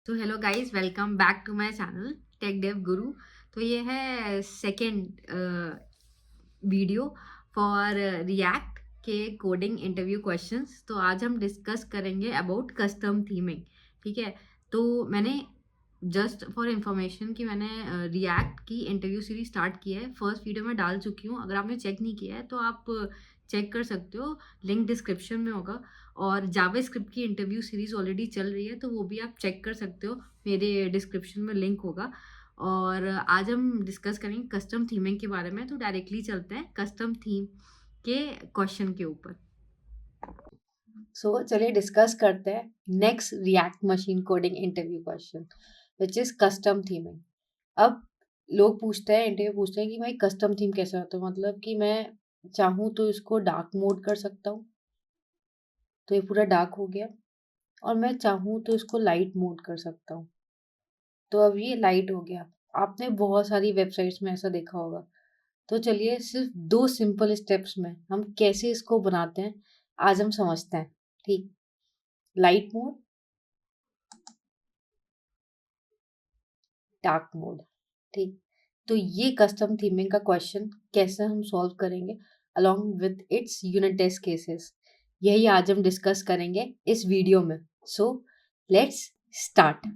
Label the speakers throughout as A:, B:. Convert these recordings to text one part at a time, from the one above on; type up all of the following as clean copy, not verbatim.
A: तो hello guys, welcome back to my channel tech dev guru. तो ये है सेकंड वीडियो फॉर रिएक्ट के कोडिंग इंटरव्यू क्वेश्चंस। तो आज हम डिस्कस करेंगे अबाउट कस्टम थीमिंग। ठीक है, तो मैंने जस्ट फॉर इन्फॉर्मेशन कि मैंने रिएक्ट की इंटरव्यू सीरीज स्टार्ट की है। फर्स्ट वीडियो में डाल चुकी हूँ, अगर आपने चेक नहीं किया है तो आप चेक कर सकते हो, लिंक डिस्क्रिप्शन में होगा। और जावास्क्रिप्ट की इंटरव्यू सीरीज ऑलरेडी चल रही है, तो वो भी आप चेक कर सकते हो, मेरे डिस्क्रिप्शन में लिंक होगा। और आज हम डिस्कस करेंगे कस्टम थीमिंग के बारे में। तो डायरेक्टली चलते हैं कस्टम थीम के क्वेश्चन के ऊपर। चलिए डिस्कस करते हैं next react machine coding interview question which is custom theming. अब लोग पूछते हैं, इंटरव्यू पूछते हैं कि भाई कस्टम थीम कैसे होता है, मतलब कि मैं चाहूँ तो इसको डार्क मोड कर सकता हूँ, तो ये पूरा डार्क हो गया, और मैं चाहूँ तो इसको लाइट मोड कर सकता हूँ, तो अब ये लाइट हो गया। आपने बहुत सारी वेबसाइट्स में ऐसा देखा होगा। तो चलिए सिर्फ 2 सिंपल स्टेप्स में हम कैसे इसको बनाते हैं आज हम समझते हैं। ठीक, लाइट मोड, डार्क मोड। ठीक, तो ये कस्टम थीमिंग का क्वेश्चन कैसे हम सॉल्व करेंगे along with its unit test cases, यही आज हम डिस्कस करेंगे इस वीडियो में। So let's start.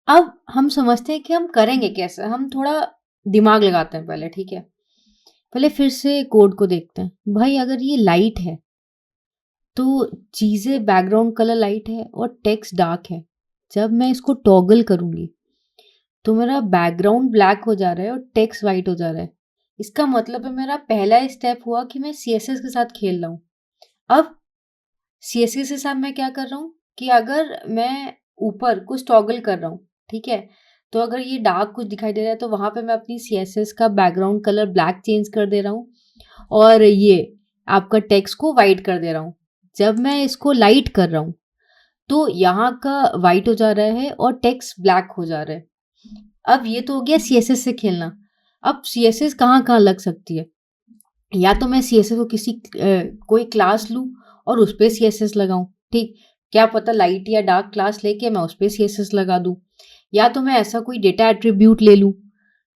A: अब हम समझते हैं कि हम करेंगे कैसे। हम थोड़ा दिमाग लगाते हैं पहले। ठीक है, पहले फिर से कोड को देखते हैं। भाई अगर ये लाइट है तो चीजें बैकग्राउंड कलर लाइट है और टेक्स्ट डार्क है। जब मैं इसको टॉगल करूंगी तो मेरा बैकग्राउंड ब्लैक हो जा रहा है और टेक्स्ट वाइट हो जा रहा है। इसका मतलब है मेरा पहला स्टेप हुआ कि मैं सीएसएस के साथ खेल रहा हूँ। अब सीएसएस के साथ मैं क्या कर रहा हूँ कि अगर मैं ऊपर कुछ टॉगल कर रहा हूँ, ठीक है, तो अगर ये डार्क कुछ दिखाई दे रहा है तो वहां पे मैं अपनी सीएसएस का बैकग्राउंड कलर ब्लैक चेंज कर दे रहा हूँ, और ये आपका टेक्स्ट को वाइट कर दे रहा हूँ। जब मैं इसको लाइट कर रहा हूँ तो यहाँ का वाइट हो जा रहा है और टेक्स्ट ब्लैक हो जा रहा है। अब ये तो हो गया सीएसएस से खेलना। अब सीएसएस कहाँ कहाँ लग सकती है, या तो मैं सीएसएस को कोई क्लास लूँ और उस पर सीएसएस लगाऊं। ठीक, क्या पता लाइट या डार्क क्लास लेके मैं उस पर सीएसएस लगा दूं, या तो मैं ऐसा कोई डेटा एट्रीब्यूट ले लूं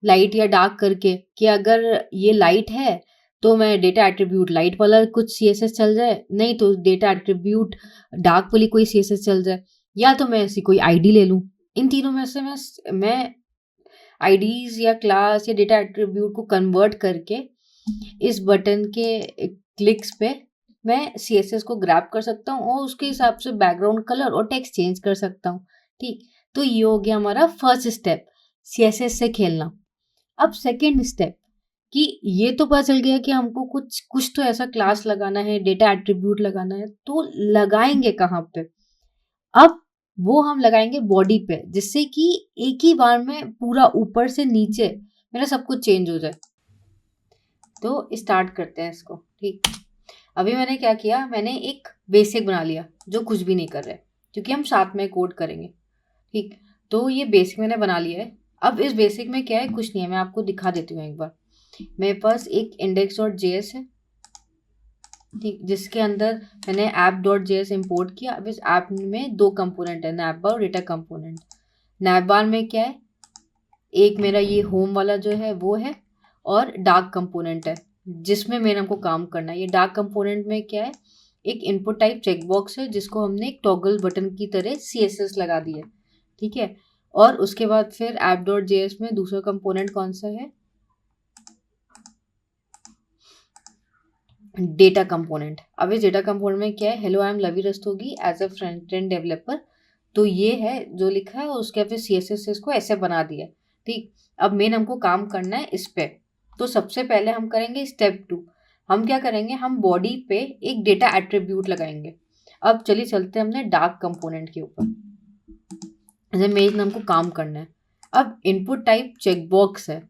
A: लाइट या डार्क करके कि अगर ये लाइट है तो मैं डेटा एट्रीब्यूट लाइट वाला कुछ सीएसएस चल जाए, नहीं तो डेटा एट्रीब्यूट डार्क वाली कोई सीएसएस चल जाए, या तो मैं ऐसी कोई आईडी ले लूं। इन तीनों में से मैं आईडीज या क्लास या डेटा एट्रीब्यूट को कन्वर्ट करके इस बटन के क्लिक्स पे मैं सीएसएस को ग्रैब कर सकता हूँ और उसके हिसाब से बैकग्राउंड कलर और टेक्स्ट चेंज कर सकता हूँ। ठीक, तो ये हो गया हमारा फर्स्ट स्टेप, सीएसएस से खेलना। अब सेकेंड स्टेप कि ये तो पता चल गया कि हमको कुछ कुछ तो ऐसा क्लास लगाना है, डेटा एट्रीब्यूट लगाना है, तो लगाएंगे कहाँ पे? अब वो हम लगाएंगे बॉडी पे, जिससे कि एक ही बार में पूरा ऊपर से नीचे मेरा सब कुछ चेंज हो जाए। तो स्टार्ट करते हैं इसको। ठीक, अभी मैंने क्या किया, मैंने एक बेसिक बना लिया जो कुछ भी नहीं कर रहा है, क्योंकि हम साथ में कोड करेंगे। ठीक, तो ये बेसिक मैंने बना लिया है। अब इस बेसिक में क्या है, कुछ नहीं है, मैं आपको दिखा देती हूँ एक बार। मेरे पास एक index.js है, ठीक, जिसके अंदर मैंने app.js इंपोर्ट किया। अब इस ऐप में 2 कंपोनेंट है, नैप बार और डेटा कंपोनेंट। नैप बार में क्या है, एक मेरा ये होम वाला जो है वो है, और डार्क कंपोनेंट है जिसमें मेरे हमको काम करना है। ये डार्क कंपोनेंट में क्या है, एक इनपुट टाइप चेकबॉक्स है जिसको हमने एक टॉगल बटन की तरह सीएसएस लगा दिया। ठीक है, और उसके बाद फिर app.js में दूसरा कंपोनेंट कौन सा है, डेटा कंपोनेंट। अब इस डेटा कंपोनेंट में क्या है, hello I am Lavi Rastogi as a front end developer, तो ये है जो लिखा है, उसके फिर सीएसएस इसको ऐसे बना दिया। ठीक, अब मेन हमको काम करना है इस पे। तो सबसे पहले हम करेंगे स्टेप 2। हम क्या करेंगे, हम बॉडी पे एक डेटा एट्रीब्यूट लगाएंगे। अब चलिए चलते हैं हमने डार्क कंपोनेंट के ऊपर, जैसे मेन हमको काम करना है। अब इनपुट टाइप चेकबॉक्स है।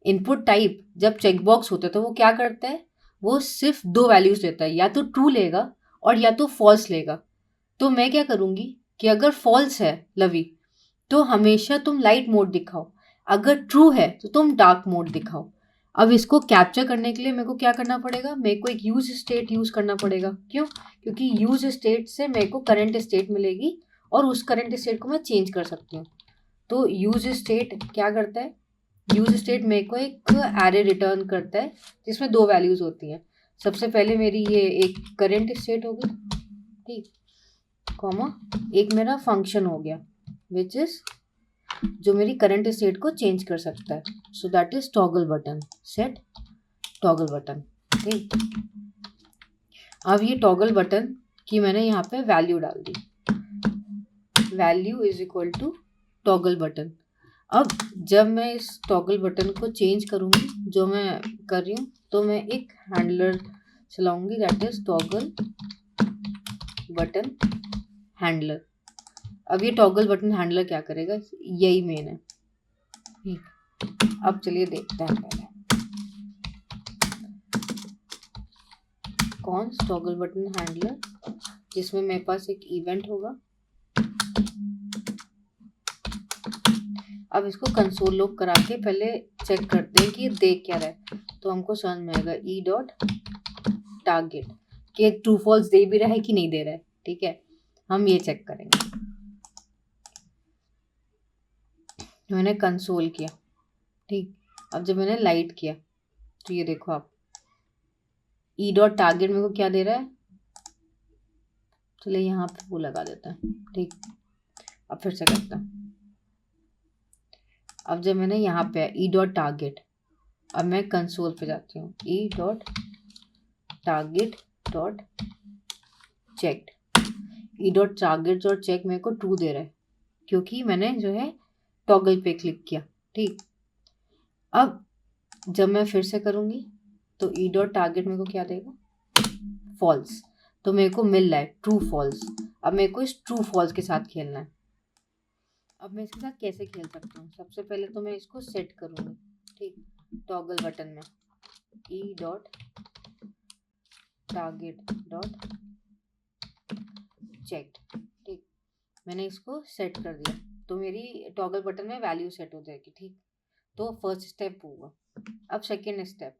A: इनपुट टाइप जब चेकबॉक्स होता है तो वो क्या करता है, वो सिर्फ 2 वैल्यूज देता है, या तो ट्रू लेगा और या तो फॉल्स लेगा। तो मैं क्या करूंगी कि अगर फॉल्स है लवी तो हमेशा तुम लाइट मोड दिखाओ, अगर ट्रू है तो तुम डार्क मोड दिखाओ। अब इसको कैप्चर करने के लिए मेरे को क्या करना पड़ेगा, मेरे को एक यूज स्टेट यूज करना पड़ेगा। क्यों? क्योंकि यूज स्टेट से मेरे को करंट स्टेट मिलेगी और उस करंट स्टेट को मैं चेंज कर सकती हूँ। तो यूज स्टेट क्या करता है, यूज स्टेट मेरे को एक एरे रिटर्न करता है जिसमें 2 वैल्यूज होती हैं। सबसे पहले मेरी ये एक करंट स्टेट हो गई, ठीक, कॉमा एक मेरा फंक्शन हो गया विच इज जो मेरी करंट स्टेट को चेंज कर सकता है। So that is toggle button, set toggle button, ठीक। अब ये टॉगल बटन की मैंने यहाँ पे वैल्यू डाल दी, value is equal to toggle button. अब जब मैं इस टॉगल बटन को चेंज करूँगी, जो मैं कर रही हूँ, तो मैं एक हैंडलर चलाऊंगी that is toggle button handler. अब ये टॉगल बटन हैंडलर क्या करेगा, यही मेन है, ठीक। अब चलिए देखते हैं पहले कौन टॉगल बटन हैंडलर, जिसमें मेरे पास एक इवेंट होगा। अब इसको कंसोल लॉग करा के पहले चेक करते हैं कि ये देख क्या रहा है, तो हमको समझ में आएगा ई डॉट टारगेट कि ट्रू फॉल्स दे भी रहा है कि नहीं दे रहा है, ठीक है। हम ये चेक करेंगे। मैंने कंसोल किया, ठीक। अब जब मैंने लाइट किया तो ये देखो आप, ई डॉट टारगेट मेरे को क्या दे रहा है, चलिए यहाँ पे वो लगा देता है, ठीक। अब फिर से करता हूँ। अब जब मैंने यहाँ पे ई डॉट टारगेट, अब मैं कंसोल पे जाती हूँ, e dot target dot check, e dot target dot check मेरे को ट्रू दे रहा है क्योंकि मैंने जो है टॉगल पे क्लिक किया, ठीक। अब जब मैं फिर से करूँगी तो ई डॉट टारगेट मेरे को क्या देगा, फॉल्स। तो मेरे को मिल रहा है ट्रू फॉल्स। अब मेरे को इस ट्रू फॉल्स के साथ खेलना है। अब मैं इसके साथ कैसे खेल सकता हूँ, सबसे पहले तो मैं इसको सेट करूँगी, ठीक, टॉगल बटन में e dot target dot check, ठीक। मैंने इसको सेट कर दिया तो मेरी टॉगल बटन में वैल्यू सेट हो जाएगी, ठीक। तो फर्स्ट स्टेप होगा। अब सेकेंड स्टेप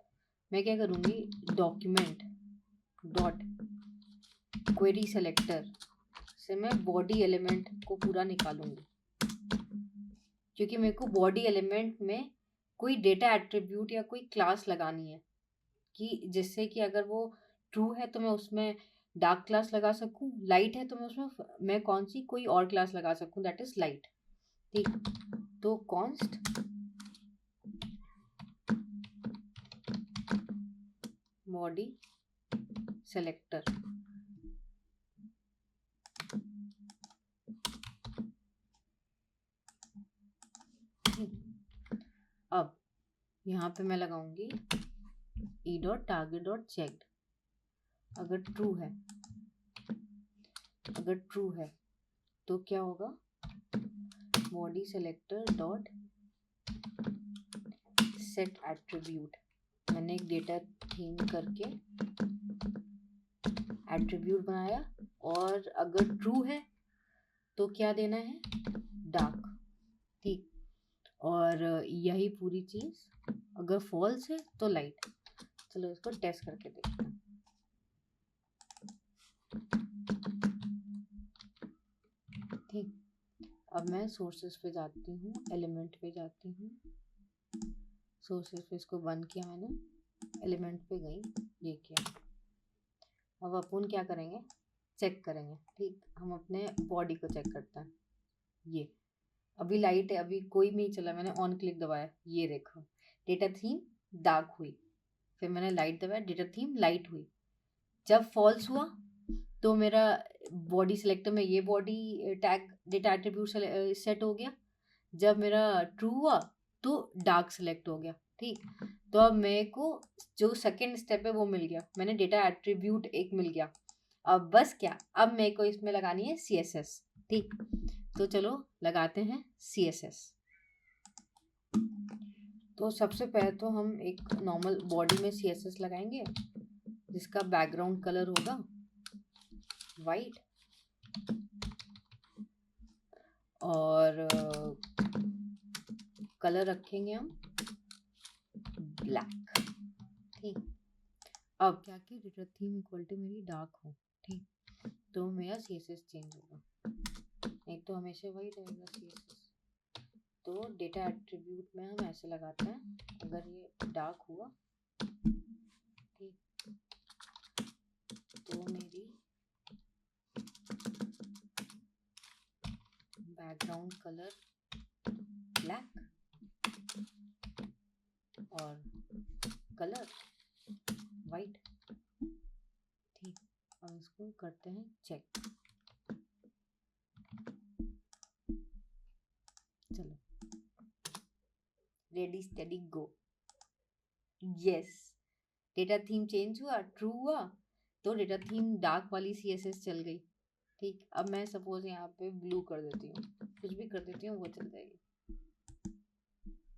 A: मैं क्या करूँगी, डॉक्यूमेंट डॉट क्वेरी सेलेक्टर से मैं बॉडी एलिमेंट को पूरा निकालूंगी, क्योंकि मेरे को बॉडी एलिमेंट में कोई डेटा एट्रीब्यूट या कोई क्लास लगानी है कि जिससे कि अगर वो ट्रू है तो मैं उसमें डार्क क्लास लगा सकूं, लाइट है तो मैं उसमें मैं कौन सी कोई और क्लास लगा सकूं दैट इज लाइट, ठीक। तो कॉन्स्ट बॉडी सेलेक्टर, अब यहाँ पे मैं लगाऊंगी e dot target dot check. अगर ट्रू है, अगर ट्रू है तो क्या होगा, body selector dot set attribute, मैंने एक डेटा थीम करके एट्रीब्यूट बनाया, और अगर ट्रू है तो क्या देना है, डार्क, ठीक। और यही पूरी चीज, अगर फॉल्स है तो लाइट। चलो इसको टेस्ट करके देखते हैं, ठीक। अब मैं सोर्सेस पे जाती हूँ, एलिमेंट पे जाती हूँ, सोर्सेस पे इसको बंद किया मैंने, एलिमेंट पे गई, ये किया। अब अपन क्या करेंगे, चेक करेंगे, ठीक। हम अपने बॉडी को चेक करते हैं। ये अभी लाइट है, अभी कोई नहीं चला, मैंने ऑन क्लिक दबाया, ये देखो डेटा थीम डार्क हुई, फिर मैंने लाइट दबाया, डेटा थीम लाइट हुई। जब फॉल्स हुआ तो मेरा बॉडी सिलेक्टर में ये body tag data attribute set हो गया। जब मेरा ट्रू हुआ तो डार्क सेलेक्ट हो गया, ठीक। तो अब मेरे को जो सेकेंड स्टेप है वो मिल गया, मैंने डेटा एट्रीब्यूट एक मिल गया। अब बस क्या, अब मेरे को इसमें लगानी है CSS, ठीक। तो चलो लगाते हैं CSS। तो सबसे पहले तो हम एक नॉर्मल बॉडी में CSS लगाएंगे जिसका बैकग्राउंड कलर होगा वाइट, और कलर रखेंगे हम ब्लैक, ठीक। अब क्या कि डेटा थीम इक्वल टू मेरी डार्क हो, ठीक। तो मेरा CSS चेंज होगा, तो हमेशा वही रहेगा CSS। तो डेटा एट्रीब्यूट में हम ऐसे लगाते हैं, अगर ये डार्क हुआ ठीक, तो मेरी बैकग्राउंड कलर ब्लैक और कलर वाइट। ठीक, और इसको करते हैं चेक। चलो, रेडी स्टेडी गो। यस, डेटा थीम चेंज हुआ, ट्रू हुआ, तो डेटा थीम डार्क वाली CSS चल गई। ठीक, अब मैं सपोज यहाँ पे ब्लू कर देती हूँ, कुछ भी कर देती हूँ, वो चल जाएगी।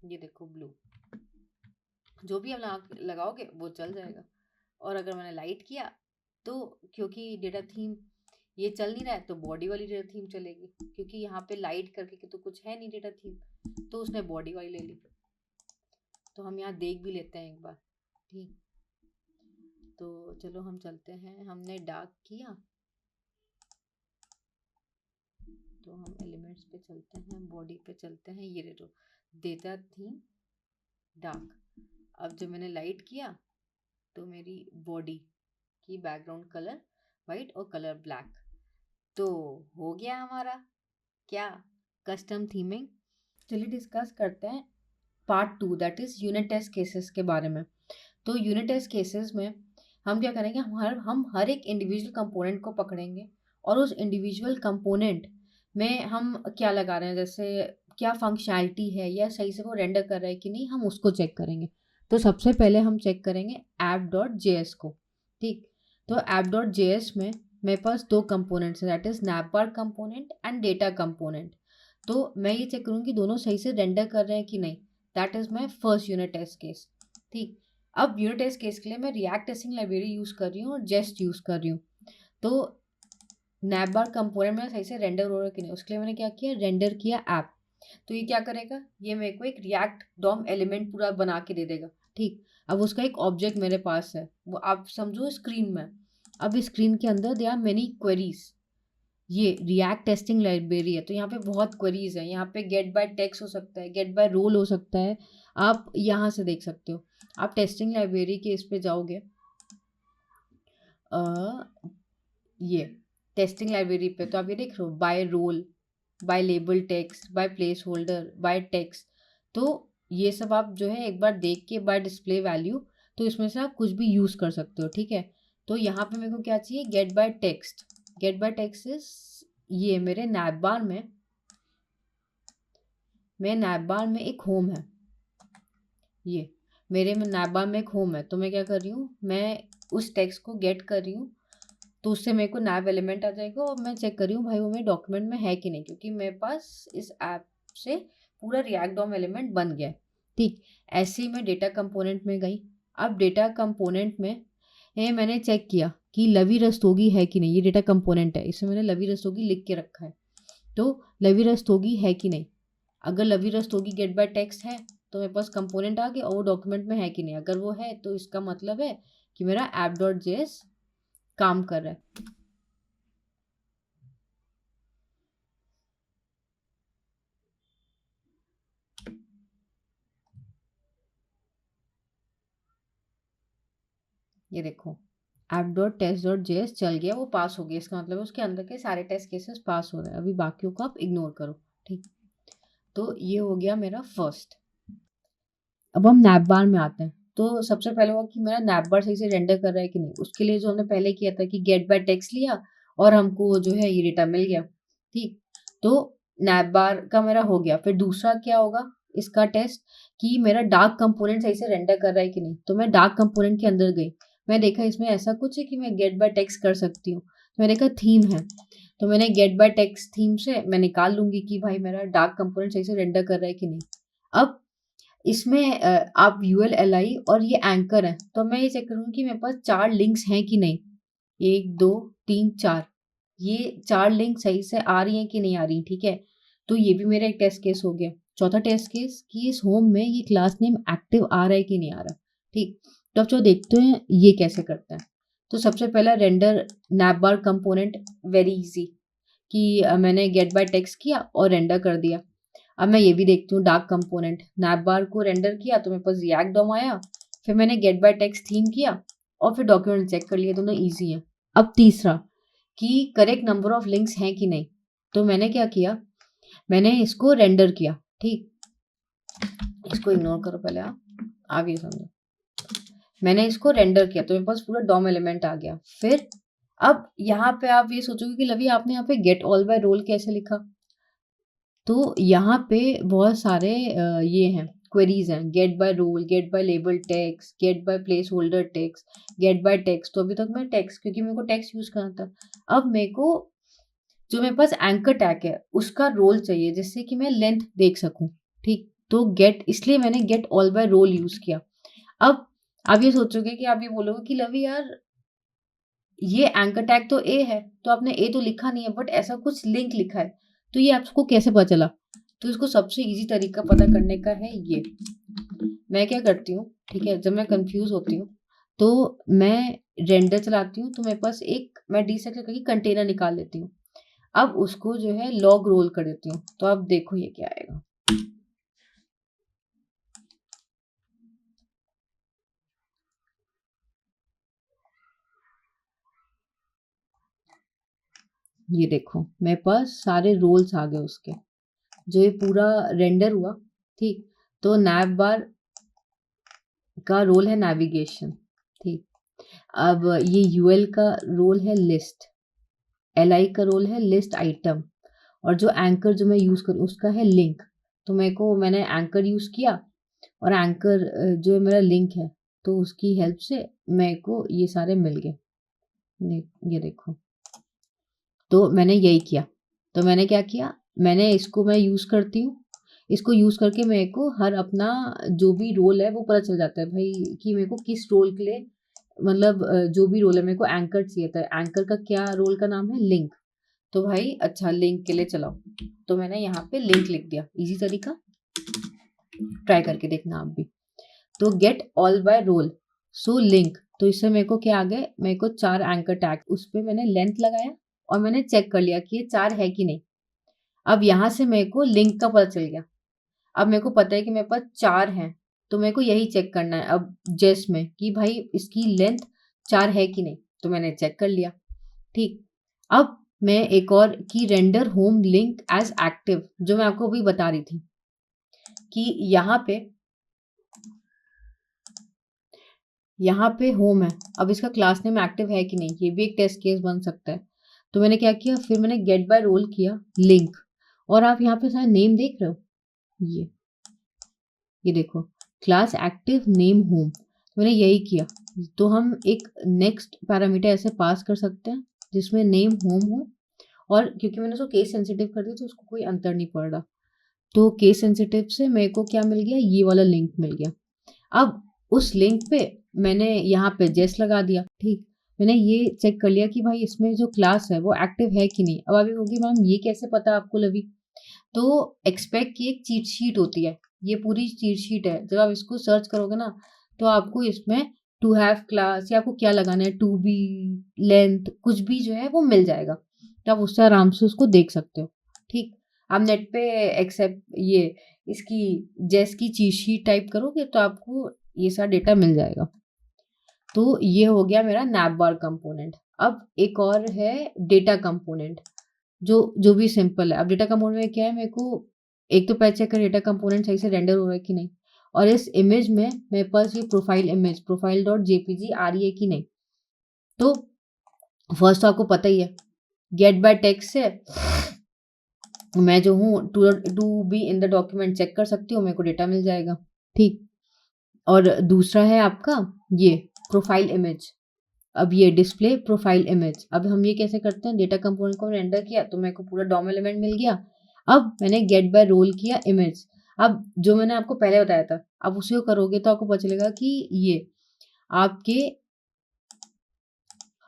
A: ये देखो ब्लू, जो भी आप लगाओगे वो चल जाएगा। और अगर मैंने लाइट किया तो क्योंकि डेटा थीम ये चल नहीं रहा है तो बॉडी वाली डेटा थीम चलेगी, क्योंकि यहाँ पे लाइट करके तो कुछ है नहीं डेटा थीम, तो उसने बॉडी वाली ले ली। तो हम यहाँ देख भी लेते हैं एक बार। ठीक, तो चलो हम चलते हैं, हमने डार्क किया तो हम एलिमेंट्स पे चलते हैं, बॉडी पे चलते हैं, ये देखो डेटा थीम डार्क। अब जब मैंने लाइट किया तो मेरी बॉडी की बैकग्राउंड कलर वाइट और कलर ब्लैक। तो हो गया हमारा क्या, कस्टम थीमिंग। चलिए डिस्कस करते हैं part 2, that is unit test cases के बारे में। तो यूनिट टेस्ट केसेस में हम क्या करेंगे, हम हर एक इंडिविजुअल कंपोनेंट को पकड़ेंगे और उस इंडिविजुअल कंपोनेंट में हम क्या लगा रहे हैं, जैसे क्या फंक्शनैलिटी है या सही से वो रेंडर कर रहा है कि नहीं, हम उसको चेक करेंगे। तो सबसे पहले हम चेक करेंगे app.js को। ठीक, तो app.js में मेरे पास 2 कंपोनेंट्स हैं, that is navbar component and data component. तो मैं ये चेक करूँगी दोनों सही से रेंडर कर रहे हैं कि नहीं, that is my first unit test case. ठीक, अब यूनिट टेस्ट केस के लिए मैं रिएक्ट टेस्टिंग लाइब्रेरी यूज़ कर रही हूँ और जेस्ट यूज़ कर रही हूँ। तो नैपबार कंपोनेंट में सही से रेंडर हो रहा है कि नहीं, उसके लिए मैंने क्या किया, रेंडर किया ऐप। तो ये क्या करेगा, ये मेरे को एक रिएक्ट डॉम एलिमेंट पूरा बना के दे देगा। ठीक, अब उसका एक ऑब्जेक्ट मेरे पास है, वो आप समझो स्क्रीन में। अब स्क्रीन के अंदर दे आर मेनी क्वेरीज, ये रिएक्ट टेस्टिंग लाइब्रेरी है तो यहाँ पे बहुत क्वेरीज है। यहाँ पे गेट बाय टेक्स्ट हो सकता है, गेट बाय रोल हो सकता है, आप यहाँ से देख सकते हो। आप टेस्टिंग लाइब्रेरी के इस पे जाओगे, ये टेस्टिंग लाइब्रेरी पे, तो आप ये देख रहे हो by role, by label text, by placeholder, by text. तो ये सब आप जो है एक बार देख के, बाय डिस्प्ले वैल्यू, तो इसमें से आप कुछ भी यूज़ कर सकते हो। ठीक है, तो यहाँ पे मेरे को क्या चाहिए, get by text. Get by text is ये मेरे नैपबार में, मेरे नैपबार में एक होम है, ये मेरे में नैपबार में एक होम है। तो मैं क्या कर रही हूँ, मैं उस टेक्स्ट को गेट कर रही हूँ, तो उससे मेरे को नैब एलिमेंट आ जाएगा और मैं चेक कर रही हूँ भाई वो मेरे डॉक्यूमेंट में है कि नहीं, क्योंकि मेरे पास इस ऐप से पूरा रिएक्ट डॉम एलिमेंट बन गया है। ठीक, ऐसे ही मैं डेटा कंपोनेंट में गई। अब डेटा कंपोनेंट में मैंने चेक किया कि लवी रस्तोगी है कि नहीं, ये डेटा कंपोनेंट है, इसमें मैंने लवी रस्तोगी लिख के रखा है। तो लवी रस्तोगी है कि नहीं, अगर लवी रस्तोगी गेट बाय टेक्स्ट है तो मेरे पास कंपोनेंट आ गया और वो डॉक्यूमेंट में है कि नहीं, अगर वो है तो इसका मतलब है कि मेरा app.js काम कर रहा है। ये देखो app.test.js चल गया, वो पास हो गया, इसका मतलब है उसके अंदर के सारे टेस्ट केसेस पास हो रहे हैं। अभी बाकियों को आप इग्नोर करो। ठीक, तो ये हो गया मेरा फर्स्ट। अब हम नैपबार में आते हैं। तो सबसे पहले हुआ कि मेरा नैपबार सही से रेंडर कर रहा है कि नहीं, उसके लिए जो हमने पहले किया था कि गेट बाय टेक्स्ट लिया और हमको जो है ये डेटा मिल गया। ठीक, तो नैपबार का मेरा हो गया। फिर दूसरा क्या होगा इसका टेस्ट, कि मेरा डार्क कंपोनेंट सही से रेंडर कर रहा है कि नहीं। तो मैं डार्क कंपोनेंट के अंदर गई, मैं देखा इसमें ऐसा कुछ है कि मैं गेट बाय टेक्स्ट कर सकती हूँ। तो मैंने कहा थीम है, तो मैंने गेट बाय टेक्स्ट थीम से मैं निकाल लूंगी कि भाई मेरा डार्क कंपोनेंट सही से रेंडर कर रहा है कि नहीं। अब इसमें आप ULLI और ये एंकर है, तो मैं ये चेक करूँगी कि मेरे पास 4 लिंक्स हैं कि नहीं, 1 2 3 4, ये 4 लिंक सही से आ रही हैं कि नहीं आ रही। ठीक है, तो ये भी मेरा एक टेस्ट केस हो गया। चौथा टेस्ट केस कि इस होम में ये क्लास नेम एक्टिव आ रहा है कि नहीं आ रहा। ठीक, तो अब जो देखते हैं ये कैसे करते हैं। तो सबसे पहला रेंडर नैपबार कंपोनेंट, वेरी इजी, कि मैंने गेट बाय टेक्स्ट किया और रेंडर कर दिया। अब मैं ये भी देखती हूँ डार्क कंपोनेंट, नैवबार को रेंडर किया तो मेरे पास रिएक्ट डॉम आया, फिर मैंने गेट बाय टेक्स्ट थीम किया और फिर डॉक्यूमेंट चेक कर लिया, दोनों ईजी हैं। अब तीसरा कि करेक्ट नंबर ऑफ लिंक्स हैं कि नहीं, तो मैंने क्या किया, मैंने इसको रेंडर किया, ठीक, इसको इग्नोर करो पहले, आप आगे समझो। मैंने इसको रेंडर किया तो मेरे पास पूरा डॉम एलिमेंट आ गया। फिर अब यहाँ पे आप ये सोचोगे कि लवी आपने यहाँ पे गेट ऑल बाय रोल कैसे लिखा, तो यहाँ पे बहुत सारे ये हैं क्वेरीज हैं, get by role, get by label text, get by placeholder text, get by text. तो अभी तक मैं टेक्स्ट, क्योंकि मेरे को टेक्स्ट यूज करना था। अब मेरे को जो मेरे पास एंकर टैग है उसका रोल चाहिए जिससे कि मैं लेंथ देख सकूं, ठीक, तो गेट, इसलिए मैंने get all by role use किया। अब आप ये सोचोगे कि आप ये बोलोगे कि लवी यार ये एंकर टैग तो ए है, तो आपने ए तो लिखा नहीं है बट ऐसा कुछ लिंक लिखा है, तो ये आपको कैसे पता चला? तो इसको सबसे इजी तरीका पता करने का है ये। मैं क्या करती हूँ, ठीक है, जब मैं कंफ्यूज होती हूँ तो मैं रेंडर चलाती हूँ, तो मेरे पास एक, मैं डीसेक्टर करके कंटेनर निकाल लेती हूँ। अब उसको जो है लॉग रोल कर देती हूँ, तो अब देखो ये क्या आएगा। ये देखो मेरे पास सारे रोल्स आ गए उसके, जो ये पूरा रेंडर हुआ, ठीक, तो नैव बार का रोल है नेविगेशन, ठीक, अब ये यूएल का रोल है लिस्ट, एलआई का रोल है लिस्ट आइटम, और जो एंकर जो मैं यूज करूँ उसका है लिंक। तो मैंने एंकर यूज किया और एंकर जो मेरा लिंक है, तो उसकी हेल्प से मेरे को ये सारे मिल गए। ये देखो, तो मैंने यही किया। तो मैंने क्या किया, मैंने इसको मैं यूज़ करती हूँ, इसको यूज़ करके मेरे को हर अपना जो भी रोल है वो पता चल जाता है भाई कि मेरे को किस रोल के लिए, मतलब जो भी रोल है मेरे को एंकर चाहिए था, एंकर का क्या रोल का नाम है, लिंक। तो भाई अच्छा लिंक के लिए चलाओ, तो मैंने यहाँ पे लिंक लिख दिया, इजी तरीका, ट्राई करके देखना आप भी। तो get all by role so link, तो इससे मेरे को क्या आ गए, मेरे को 4 एंकर टैग, उस पर मैंने लेंथ लगाया और मैंने चेक कर लिया कि ये 4 है कि नहीं। अब यहाँ से मेरे को लिंक का पता चल गया। अब मेरे को पता है कि मेरे पास 4 हैं, तो मेरे को यही चेक करना है अब जेस में कि भाई इसकी लेंथ 4 है कि नहीं, तो मैंने चेक कर लिया, ठीक। अब मैं एक और की render home link as active, जो मैं आपको अभी बता रही थी कि यहाँ पे होम है, अब इसका क्लास नेम एक्टिव है कि नहीं, ये भी एक टेस्ट केस बन सकता है। तो मैंने क्या किया, फिर मैंने गेट बाय रोल किया लिंक, और आप यहाँ पे सारा नेम देख रहे हो, ये देखो क्लास एक्टिव नेम होम, मैंने यही किया। तो हम एक नेक्स्ट पैरामीटर ऐसे पास कर सकते हैं जिसमें नेम होम हो, और क्योंकि मैंने उसको केस सेंसिटिव कर दिया तो उसको कोई अंतर नहीं पड़ रहा, तो केस सेंसिटिव से मेरे को क्या मिल गया, ये वाला लिंक मिल गया। अब उस लिंक पे मैंने यहाँ पे जेस लगा दिया, ठीक, मैंने ये चेक कर लिया कि भाई इसमें जो क्लास है वो एक्टिव है कि नहीं। अब अभी होगी मैम ये कैसे पता आपको लवी, तो एक्सपेक्ट की एक चीट शीट होती है, ये पूरी चीट शीट है, जब आप इसको सर्च करोगे ना तो आपको इसमें टू हैव क्लास या आपको क्या लगाना है, टू बी, लेंथ, कुछ भी जो है वो मिल जाएगा, तो आप उससे आराम से उसको देख सकते हो, ठीक। आप नेट पे एक्सेप्ट ये इसकी जेस की चीट शीट टाइप करोगे तो आपको ये सारा डेटा मिल जाएगा। तो ये हो गया मेरा नैवबार कंपोनेंट। अब एक और है डेटा कंपोनेंट, जो जो भी सिंपल है। अब डेटा कंपोनेंट में क्या है, मेरे को एक तो पहले चेक कर डेटा कंपोनेंट सही से रेंडर हो रहा है कि नहीं, और इस इमेज में मेरे पास ये profile image profile dot JPG आ रही है कि नहीं। तो फर्स्ट तो आपको पता ही है, गेट बाय टेक्स्ट से मैं जो हूँ to be in the document check कर सकती हूँ, मेरे को डेटा मिल जाएगा, ठीक। और दूसरा है आपका ये प्रोफाइल इमेज, अब ये डिस्प्ले प्रोफाइल इमेज। अब हम ये कैसे करते हैं, डेटा कंपोनेंट को रेंडर किया तो मेरे को पूरा डॉम एलिमेंट मिल गया। अब मैंने गेट बाय रोल किया इमेज, अब जो मैंने आपको पहले बताया था अब उसी को करोगे तो आपको पता चलेगा कि ये आपके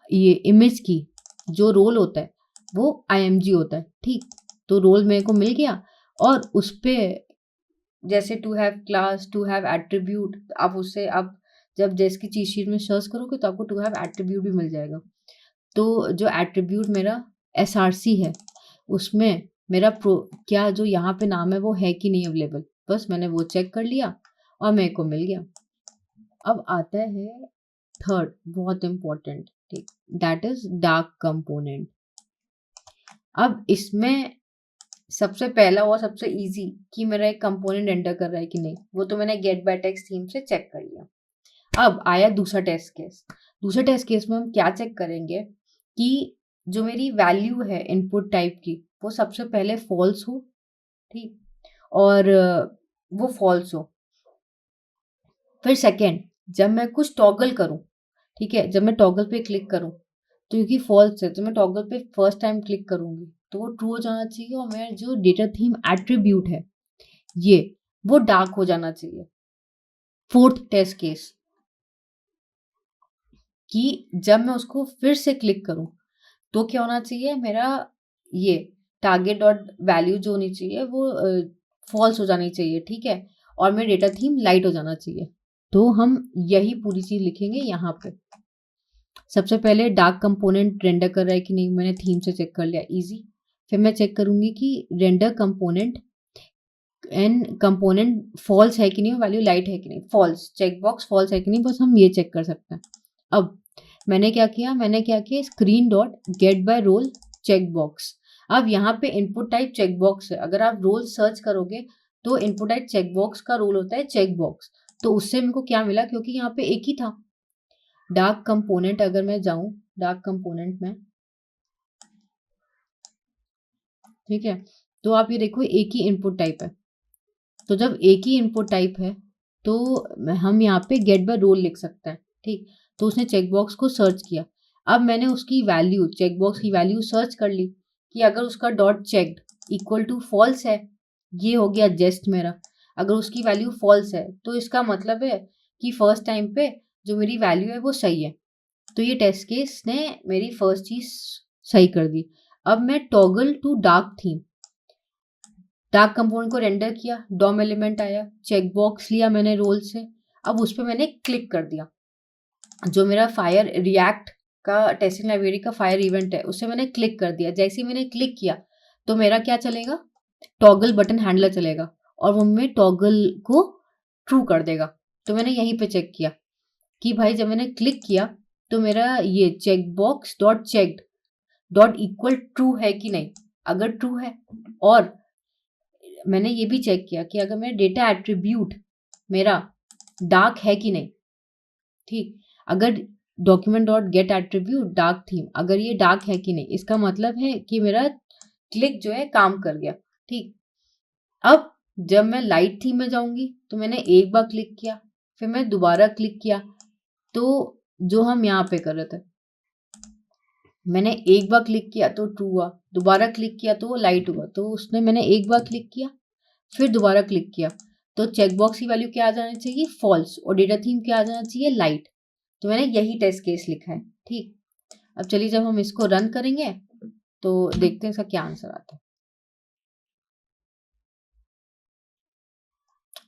A: ये इमेज की जो रोल होता है वो IMG होता है, ठीक। तो रोल मेरे को मिल गया, और उस पे जैसे to have class, to have attribute, आप उससे आप जब जैस की चीट शीट में सर्च करोगे तो आपको टू हैव एट्रीब्यूट भी मिल जाएगा। तो जो एट्रीब्यूट मेरा SRC है, उसमें मेरा क्या जो यहाँ पे नाम है वो है कि नहीं अवेलेबल, बस मैंने वो चेक कर लिया और मेरे को मिल गया। अब आता है थर्ड, बहुत इंपॉर्टेंट, ठीक, दैट इज डार्क कंपोनेंट। अब इसमें सबसे पहला और सबसे इजी कि मेरा एक कंपोनेंट एंटर कर रहा है कि नहीं, वो तो मैंने गेट बाय टेक्स्ट थीम से चेक कर लिया। अब आया दूसरा टेस्ट केस। दूसरे टेस्ट केस में हम क्या चेक करेंगे कि जो मेरी वैल्यू है इनपुट टाइप की वो सबसे पहले फॉल्स हो, ठीक, और वो फॉल्स हो। फिर सेकेंड, जब मैं कुछ टॉगल करूं, ठीक है, जब मैं टॉगल पे क्लिक करूं तो क्योंकि फॉल्स है तो मैं टॉगल पे फर्स्ट टाइम क्लिक करूंगी तो वो ट्रू हो जाना चाहिए और मेरा जो डेटा थीम एट्रीब्यूट है ये वो डार्क हो जाना चाहिए। फोर्थ टेस्ट केस कि जब मैं उसको फिर से क्लिक करूं तो क्या होना चाहिए, मेरा ये टारगेट डॉट वैल्यू जो होनी चाहिए वो फॉल्स हो जानी चाहिए, ठीक है, और मेरा डेटा थीम लाइट हो जाना चाहिए। तो हम यही पूरी चीज लिखेंगे यहाँ पे। सबसे पहले डार्क कंपोनेंट रेंडर कर रहा है कि नहीं, मैंने थीम से चेक कर लिया, इजी। फिर मैं चेक करूंगी कि render component and component false है कि नहीं, वैल्यू लाइट है कि नहीं, फॉल्स, चेक बॉक्स फॉल्स है कि नहीं, बस हम ये चेक कर सकते हैं। अब मैंने क्या किया screen dot get by role checkbox. अब यहाँ पे इनपुट टाइप चेक बॉक्स है, अगर आप रोल सर्च करोगे तो इनपुट टाइप चेक बॉक्स का रोल होता है चेक बॉक्स। तो उससे मेरे को क्या मिला, क्योंकि यहाँ पे एक ही था डार्क कंपोनेंट, अगर मैं जाऊं डार्क कंपोनेंट में, ठीक है, तो आप ये देखो एक ही इनपुट टाइप है। तो जब एक ही इनपुट टाइप है तो हम यहाँ पे गेट बाय रोल लिख सकते हैं, ठीक। तो उसने चेकबॉक्स को सर्च किया। अब मैंने उसकी वैल्यू, चेकबॉक्स की वैल्यू सर्च कर ली कि अगर उसका dot checked equal to false है, ये हो गया जस्ट मेरा, अगर उसकी वैल्यू फॉल्स है तो इसका मतलब है कि फर्स्ट टाइम पे जो मेरी वैल्यू है वो सही है। तो ये टेस्ट केस ने मेरी फर्स्ट चीज सही कर दी। अब मैं toggle to dark theme, dark component को रेंडर किया, डॉम एलिमेंट आया, चेक बॉक्स लिया मैंने रोल से, अब उस पर मैंने क्लिक कर दिया। जो मेरा फायर रिएक्ट का टेस्टिंग लाइब्रेरी का फायर इवेंट है उससे मैंने क्लिक कर दिया। जैसे ही मैंने क्लिक किया तो मेरा क्या चलेगा, टॉगल बटन हैंडलर चलेगा और वो में टॉगल को ट्रू कर देगा। तो मैंने यहीं पे चेक किया कि भाई जब मैंने क्लिक किया तो मेरा ये checkbox dot checked dot equal true है कि नहीं, अगर ट्रू है, और मैंने ये भी चेक किया कि अगर मेरा डेटा एट्रीब्यूट मेरा डार्क है कि नहीं, ठीक, अगर document dot gate attribute dark theme, अगर ये डार्क है कि नहीं, इसका मतलब है कि मेरा क्लिक जो है काम कर गया, ठीक। अब जब मैं लाइट थीम में जाऊंगी तो मैंने एक बार क्लिक किया, फिर मैं दोबारा क्लिक किया, तो जो हम यहाँ पे कर रहे थे, मैंने एक बार क्लिक किया तो ट्रू हुआ, दोबारा क्लिक किया तो वो लाइट हुआ, तो उसने मैंने एक बार क्लिक किया फिर दोबारा क्लिक किया तो चेकबॉक्स की वैल्यू क्या आ जानी चाहिए, फॉल्स, और डेटा थीम क्या आ जाना चाहिए, लाइट। तो मैंने यही टेस्ट केस लिखा है, ठीक। अब चलिए जब हम इसको रन करेंगे तो देखते हैं इसका क्या आंसर आता है।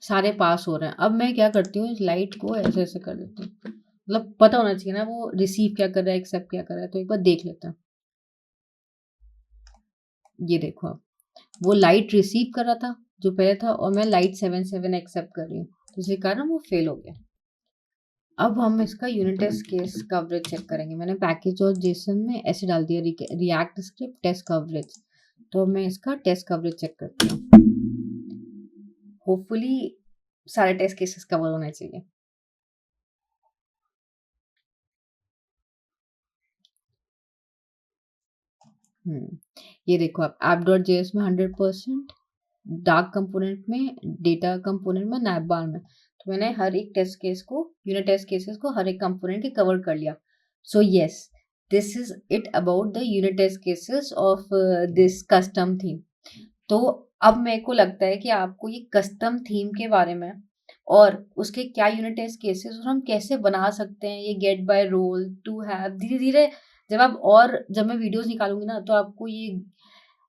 A: सारे पास हो रहे हैं। अब मैं क्या करती हूँ, इस लाइट को ऐसे ऐसे कर देती हूँ, मतलब पता होना चाहिए ना वो रिसीव क्या कर रहा है, एक्सेप्ट क्या कर रहा है, तो एक बार देख लेते हैं। ये देखो अब वो लाइट रिसीव कर रहा था जो पहले था, और मैं लाइट 77 एक्सेप्ट कर रही हूँ, तो इसी कारण वो फेल हो गया। अब हम इसका unit test case coverage check करेंगे। मैंने पैकेज और जेसन में ऐसे डाल दिया रिएक्ट स्क्रिप्ट टेस्ट कवरेज, तो मैं इसका टेस्ट कवरेज चेक करती हूँ। होपफुली सारे टेस्ट केसेस कवर होने चाहिए। ये देखो आप ऐप डॉट जेएस में 100%, डार्क कंपोनेंट में, डेटा कंपोनेंट में, नैप बार में, तो मैंने हर एक टेस्ट केस को, यूनिट टेस्ट केसेस को हर एक कंपोनेंट के कवर कर लिया। So yes, this is it about the unit test cases of this custom theme. तो अब मेरे को लगता है कि आपको ये कस्टम थीम के बारे में और उसके क्या यूनिट टेस्ट केसेस और हम कैसे बना सकते हैं ये get by role to have, धीरे धीरे जब मैं वीडियोस निकालूंगी ना तो आपको ये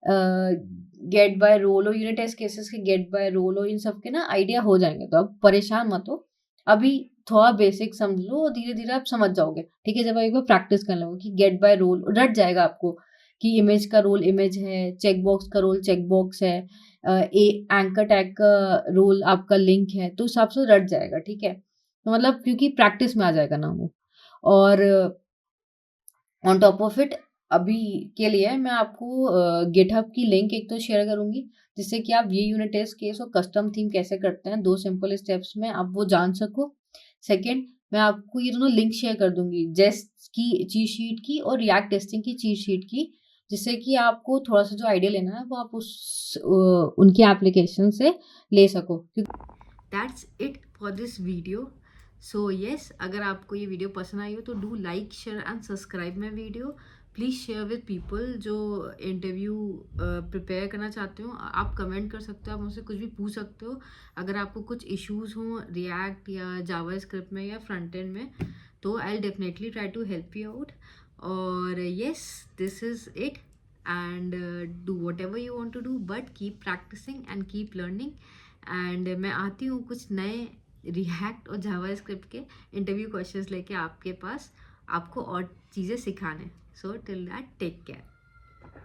A: गेट बाय रोल और यूनिट टेस्ट केसेस के गेट बाय रोल और इन सब के ना आइडिया हो जाएंगे। तो अब परेशान मत हो, अभी थोड़ा बेसिक समझ लो और धीरे धीरे आप समझ जाओगे, ठीक है। जब आप एक बार प्रैक्टिस कर लोगे कि गेट बाय रोल रट जाएगा आपको कि इमेज का रोल इमेज है, चेक बॉक्स का रोल चेक बॉक्स है, ए एंकर टैग का रोल आपका लिंक है, तो उस हिसाब से रट जाएगा, ठीक है? तो मतलब क्योंकि प्रैक्टिस में आ जाएगा ना वो। और ऑन टॉप ऑफ इट अभी के लिए मैं आपको गिटहब की लिंक एक तो शेयर करूँगी, जिससे कि आप ये यूनिट टेस्ट केस और कस्टम थीम कैसे करते हैं 2 सिंपल स्टेप्स में आप वो जान सको। सेकंड, मैं आपको ये दोनों लिंक शेयर कर दूँगी, जेस्ट की चीट शीट की और रिएक्ट टेस्टिंग की चीट शीट की, जिससे कि आपको थोड़ा-सा जो आइडिया लेना है वो आप उनकी एप्लीकेशन से ले सको। That's it for this video. So yes, अगर आपको ये वीडियो पसंद आई हो तो do like share and subscribe my video. Please share with people जो इंटरव्यू प्रिपेयर करना चाहते हो। आप कमेंट कर सकते हो, आप मुझसे कुछ भी पूछ सकते हो। अगर आपको कुछ इश्यूज हों रिएक्ट या जावा स्क्रिप्ट में या फ्रंट एंड में, तो I will definitely try to help you out. और yes, this is it, and do whatever you want to do, but keep practising and keep learning. And मैं आती हूँ कुछ नए रिएक्ट और जावा स्क्रिप्ट के इंटरव्यू क्वेश्चंस लेके आपके पास, आपको और चीज़ें सिखाने। So till that, take care.